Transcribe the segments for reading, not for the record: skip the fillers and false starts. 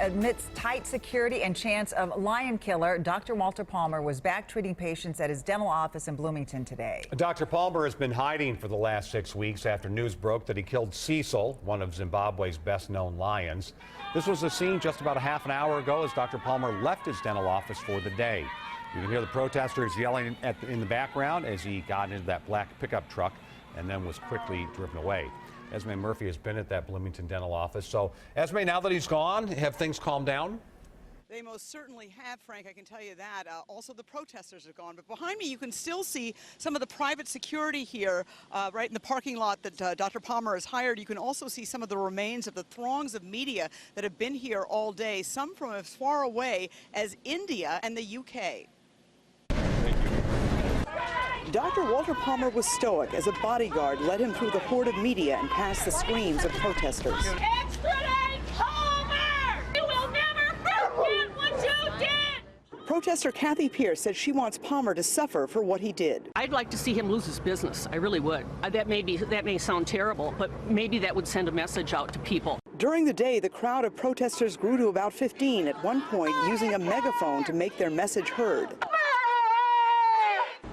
Amidst tight security and chants of lion killer, Dr. Walter Palmer was back treating patients at his dental office in Bloomington today. Dr. Palmer has been hiding for the last 6 weeks after news broke that he killed Cecil, one of Zimbabwe's best-known lions. This was a scene just about a half an hour ago as Dr. Palmer left his dental office for the day. You can hear the protesters yelling in the background as he got into that black pickup truck and then was quickly driven away. Esme Murphy has been at that Bloomington dental office. So, Esme, now that he's gone, have things calmed down? They most certainly have, Frank, I can tell you that. Also, the protesters are gone. But behind me, you can still see some of the private security here right in the parking lot that Dr. Palmer has hired. You can also see some of the remains of the throngs of media that have been here all day, some from as far away as India and the UK. Dr. Walter Palmer was stoic as a bodyguard led him through the horde of media and past the screams of protesters. Extradite Palmer! You will never forget what you did! Protester Kathy Pierce said she wants Palmer to suffer for what he did. I'd like to see him lose his business. I really would. That may sound terrible, but maybe that would send a message out to people. During the day, the crowd of protesters grew to about 15, at one point using a megaphone to make their message heard.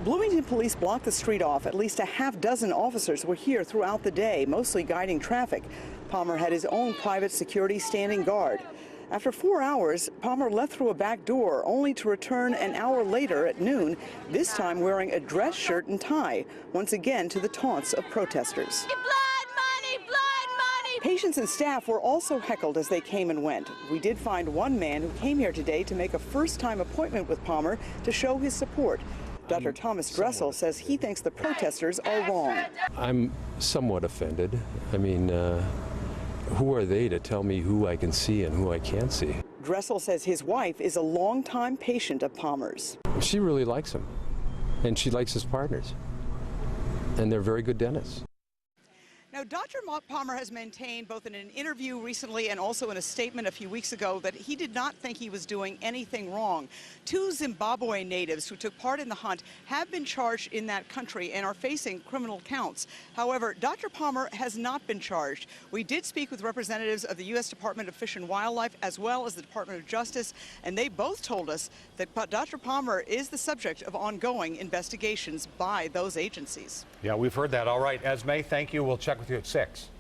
Bloomington police blocked the street off. At least a half dozen officers were here throughout the day, mostly guiding traffic. Palmer had his own private security standing guard. After 4 hours, Palmer left through a back door, only to return an hour later at noon, this time wearing a dress shirt and tie, once again to the taunts of protesters. Blood money! Blood money! Patients and staff were also heckled as they came and went. We did find one man who came here today to make a first-time appointment with Palmer to show his support. Dr. Thomas Dressel says he thinks the protesters are wrong. I'm somewhat offended. I mean, who are they to tell me who I can see and who I can't see? Dressel says his wife is a longtime patient of Palmer's. She really likes him, and she likes his partners, and they're very good dentists. Now, Dr. Palmer has maintained both in an interview recently and also in a statement a few weeks ago that he did not think he was doing anything wrong. 2 Zimbabwe natives who took part in the hunt have been charged in that country and are facing criminal counts. However, Dr. Palmer has not been charged. We did speak with representatives of the U.S. Department of Fish and Wildlife as well as the Department of Justice, and they both told us that Dr. Palmer is the subject of ongoing investigations by those agencies. Yeah, we've heard that. All right, Esme, thank you. We'll check with you at 6.